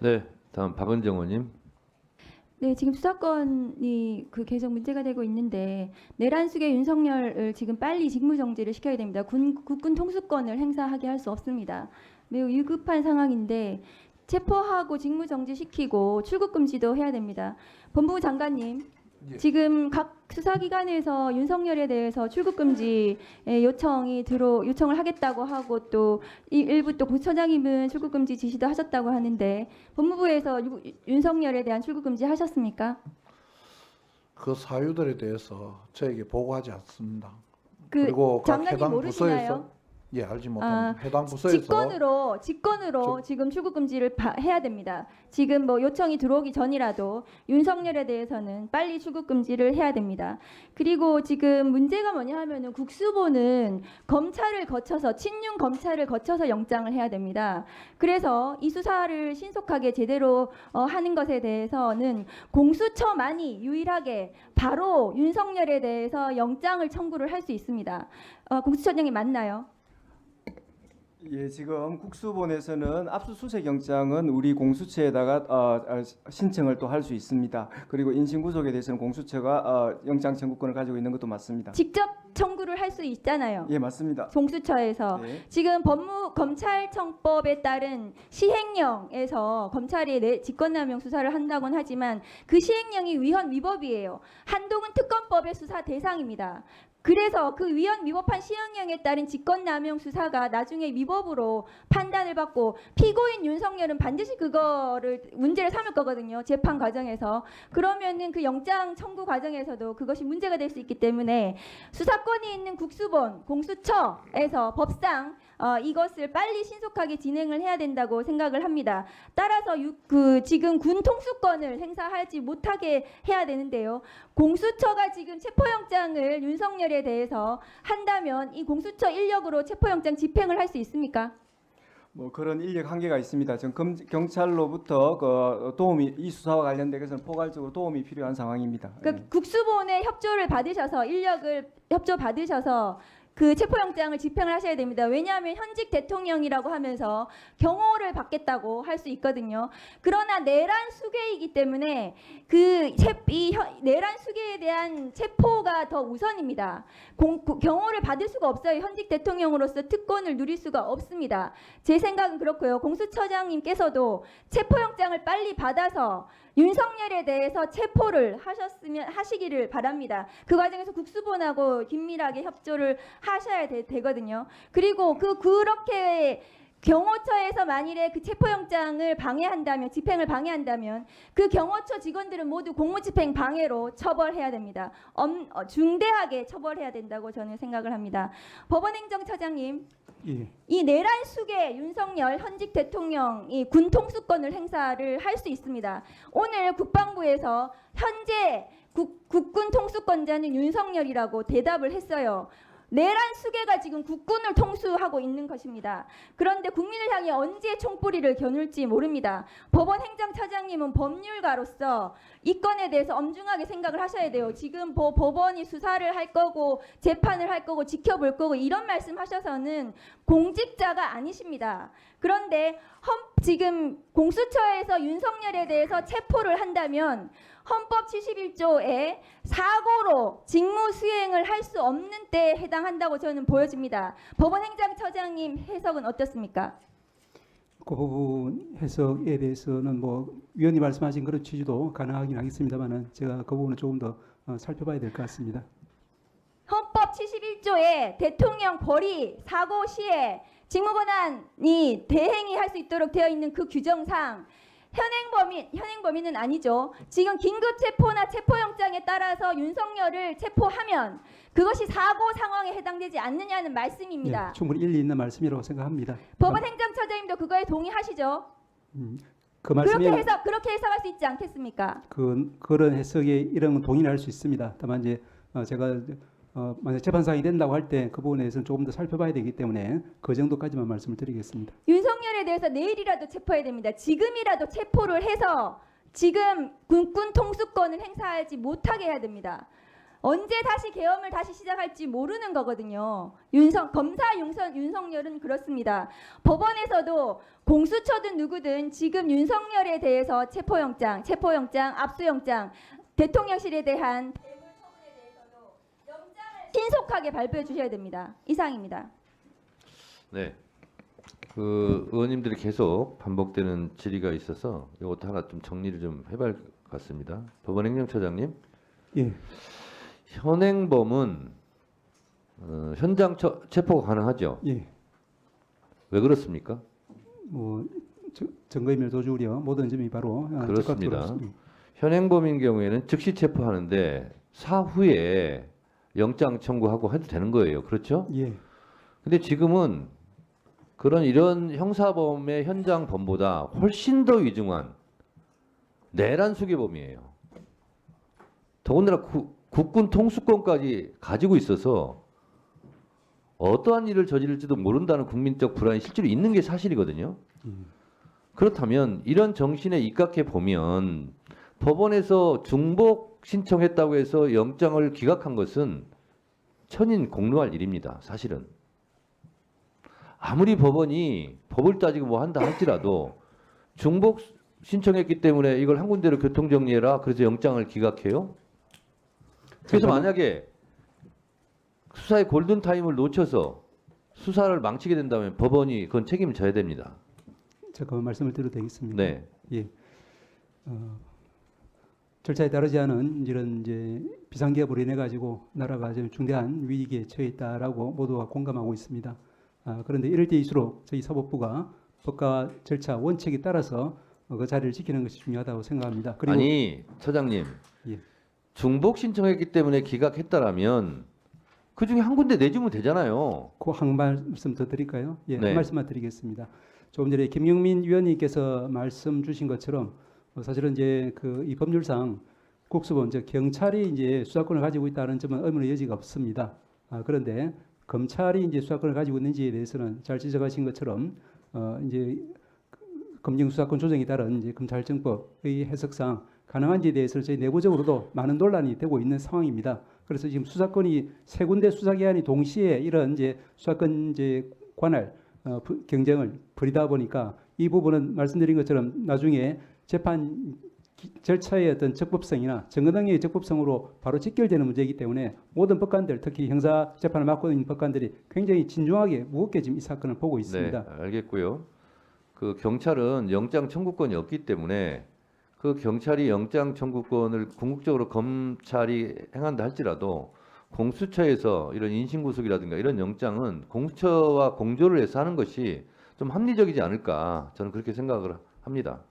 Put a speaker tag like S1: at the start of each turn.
S1: 네, 다음 박은정 의원님.
S2: 네, 지금 수사권이 계속 문제가 되고 있는데 내란숙의 윤석열을 지금 빨리 직무정지를 시켜야 됩니다. 국군 통수권을 행사하게 할 수 없습니다. 매우 위급한 상황인데 체포하고 직무정지 시키고 출국금지도 해야 됩니다. 법무부 장관님,
S3: 예.
S2: 지금 각 수사기관에서 윤석열에 대해서 출국금지 요청을 하겠다고 하고 또 일부 또 부처장님은 출국금지 지시도 하셨다고 하는데 법무부에서 윤석열에 대한 출국금지 하셨습니까?
S3: 그 사유들에 대해서 저에게 보고하지 않습니다.
S2: 그
S3: 그리고 각
S2: 장관님
S3: 해당
S2: 모르시나요?
S3: 부서에서 알지 못합니다. 해당 부서에서
S2: 직권으로 지금 출국금지를 해야 됩니다. 지금 뭐 요청이 들어오기 전이라도 윤석열에 대해서는 빨리 출국금지를 해야 됩니다. 그리고 지금 문제가 뭐냐 하면은 국수본은 검찰을 거쳐서 친윤 검찰을 거쳐서 영장을 해야 됩니다. 그래서 이 수사를 신속하게 제대로 하는 것에 대해서는 공수처만이 유일하게 바로 윤석열에 대해서 영장을 청구를 할 수 있습니다. 공수처장이 맞나요?
S4: 예, 지금 국수본에서는 압수수색 영장은 우리 공수처에다가 신청을 또 할 수 있습니다. 그리고 인신구속에 대해서는 공수처가 영장 청구권을 가지고 있는 것도 맞습니다.
S2: 직접 청구를 할 수 있잖아요.
S4: 예, 맞습니다.
S2: 공수처에서
S4: 네.
S2: 지금 검찰청법에 따른 시행령에서 검찰이 직권남용 수사를 한다고는 하지만 그 시행령이 위헌 위법이에요. 한동훈 특검법의 수사 대상입니다. 그래서 그 위헌 위법한 시행령에 따른 직권남용 수사가 나중에 위법으로 판단을 받고 피고인 윤석열은 반드시 그거를 문제를 삼을 거거든요. 재판 과정에서. 그러면은 그 영장 청구 과정에서도 그것이 문제가 될 수 있기 때문에 수사권이 있는 국수본, 공수처에서 법상 이것을 빨리 신속하게 진행을 해야 된다고 생각을 합니다. 따라서 지금 군 통수권을 행사하지 못하게 해야 되는데요. 공수처가 지금 체포영장을 윤석열에 대해서 한다면 이 공수처 인력으로 체포영장 집행을 할 수 있습니까?
S4: 뭐 그런 인력 한계가 있습니다. 지금 경찰로부터 그 도움이 이 수사와 관련돼서는 포괄적으로 도움이 필요한 상황입니다.
S2: 그러니까 국수본의 협조를 받으셔서 인력을 협조 받으셔서 그 체포영장을 집행을 하셔야 됩니다. 왜냐하면 현직 대통령이라고 하면서 경호를 받겠다고 할 수 있거든요. 그러나 내란 수괴이기 때문에 이 내란 수괴에 대한 체포가 더 우선입니다. 경호를 받을 수가 없어요. 현직 대통령으로서 특권을 누릴 수가 없습니다. 제 생각은 그렇고요. 공수처장님께서도 체포영장을 빨리 받아서 윤석열에 대해서 체포를 하시기를 바랍니다. 그 과정에서 국수본하고 긴밀하게 협조를 하셔야 되거든요. 그리고 그렇게 경호처에서 만일에 그 체포영장을 방해한다면, 집행을 방해한다면 그 경호처 직원들은 모두 공무집행 방해로 처벌해야 됩니다. 중대하게 처벌해야 된다고 저는 생각을 합니다. 법원행정처장님,
S5: 예.
S2: 이 내란 숙의 윤석열 현직 대통령이 군 통수권을 행사를 할 수 있습니다. 오늘 국방부에서 현재 국군 통수권자는 윤석열이라고 대답을 했어요. 내란 수괴가 지금 국군을 통수하고 있는 것입니다. 그런데 국민을 향해 언제 총뿌리를 겨눌지 모릅니다. 법원 행정처장님은 법률가로서 이 건에 대해서 엄중하게 생각을 하셔야 돼요. 지금 법원이 수사를 할 거고 재판을 할 거고 지켜볼 거고 이런 말씀하셔서는 공직자가 아니십니다. 그런데 지금 공수처에서 윤석열에 대해서 체포를 한다면 헌법 71조에 사고로 직무 수행을 할 수 없는 때에 해당한다고 저는 보여집니다. 법원 행정처장님 해석은 어떻습니까?
S5: 그 부분 해석에 대해서는 뭐 위원님 말씀하신 그런 취지도 가능하긴 하겠습니다만은 제가 그 부분은 조금 더 살펴봐야 될 것 같습니다.
S2: 헌법 71조에 대통령 벌이 사고 시에 직무권한이 대행이 할 수 있도록 되어 있는 그 규정상 현행범인은 아니죠. 지금 긴급 체포나 체포영장에 따라서 윤석열을 체포하면 그것이 사고 상황에 해당되지 않느냐는 말씀입니다.
S5: 예, 충분히 일리 있는 말씀이라고 생각합니다.
S2: 법원 행정처장님도 그거에 동의하시죠?
S5: 그 말씀이
S2: 그렇게 해석할 수 있지 않겠습니까?
S5: 그런 해석에 이런 건 동의를 할 수 있습니다. 다만 이제 제가 만약 재판상이 된다고 할 때 그 부분에 대해서는 조금 더 살펴봐야 되기 때문에 그 정도까지만 말씀을 드리겠습니다.
S2: 윤석열에 대해서 내일이라도 체포해야 됩니다. 지금이라도 체포를 해서 지금 군군 통수권을 행사하지 못하게 해야 됩니다. 언제 다시 계엄을 다시 시작할지 모르는 거거든요. 윤석열은 그렇습니다. 법원에서도 공수처든 누구든 지금 윤석열에 대해서 체포영장, 압수영장, 대통령실에 대한 대물 처분에 대해서도 영장을 신속하게 발부해 주셔야 됩니다. 이상입니다.
S1: 네. 그 의원님들이 계속 반복되는 질의가 있어서 이것도 하나 좀 정리를 좀 해봐야 할 것 같습니다. 법원행정처장님,
S5: 예.
S1: 현행범은 현장 체포가 가능하죠.
S5: 예.
S1: 왜 그렇습니까?
S5: 뭐 증거인멸 도주 우려 모든 점이 바로
S1: 그렇습니다.
S5: 적합도로
S1: 현행범인 경우에는 즉시 체포하는데 사후에 영장 청구하고 해도 되는 거예요. 그렇죠?
S5: 예.
S1: 근데 지금은 이런 형사범의 현장범보다 훨씬 더 위중한 내란 수괴범이에요. 더군다나 국군 통수권까지 가지고 있어서 어떠한 일을 저지를지도 모른다는 국민적 불안이 실제로 있는 게 사실이거든요. 그렇다면 이런 정신에 입각해 보면 법원에서 중복 신청했다고 해서 영장을 기각한 것은 천인 공로할 일입니다. 사실은. 아무리 법원이 법을 따지고 뭐 한다 할지라도 중복 신청했기 때문에 이걸 한 군데로 교통정리해라. 그래서 영장을 기각해요. 그래서 만약에 수사의 골든타임을 놓쳐서 수사를 망치게 된다면 법원이 그건 책임을 져야 됩니다.
S5: 잠깐만 말씀을 드려도 되겠습니까?
S1: 네.
S5: 예. 절차에 따르지 않은 이런 이제 비상기업으로 인해 가지고 나라가 아주 중대한 위기에 처해 있다라고 모두가 공감하고 있습니다. 그런데 이럴 때일수록 저희 사법부가 법과 절차 원칙에 따라서 그 자리를 지키는 것이 중요하다고 생각합니다. 그리고
S1: 아니 처장님,
S5: 예.
S1: 중복 신청했기 때문에 기각했다라면 그 중에 한 군데 내주면 되잖아요.
S5: 그 한 말씀 더 드릴까요? 예,
S1: 네.
S5: 한 말씀만 드리겠습니다. 조금 전에 김용민 위원님께서 말씀 주신 것처럼 사실은 이제 그 이 법률상 국수본 즉 경찰이 이제 수사권을 가지고 있다는 점은 의문의 여지가 없습니다. 그런데 검찰이 이제 수사권을 가지고 있는지에 대해서는 잘 지적하신 것처럼 이제 검경 수사권 조정에 따른 이제 검찰청법의 해석상 가능한지에 대해서 저희 내부적으로도 많은 논란이 되고 있는 상황입니다. 그래서 지금 수사권이 세 군데 수사기관이 동시에 이런 이제 수사권 이제 관할 경쟁을 벌이다 보니까 이 부분은 말씀드린 것처럼 나중에 재판 절차의 어떤 적법성이나 증거 능력의 적법성으로 바로 직결되는 문제이기 때문에 모든 법관들, 특히 형사 재판을 맡고 있는 법관들이 굉장히 진중하게 무겁게 지금 이 사건을 보고 있습니다.
S1: 네, 알겠고요. 그 경찰은 영장 청구권이 없기 때문에 그 경찰이 영장 청구권을 궁극적으로 검찰이 행한다 할지라도 공수처에서 이런 인신구속이라든가 이런 영장은 공수처와 공조를 해서 하는 것이 좀 합리적이지 않을까 저는 그렇게 생각을 합니다.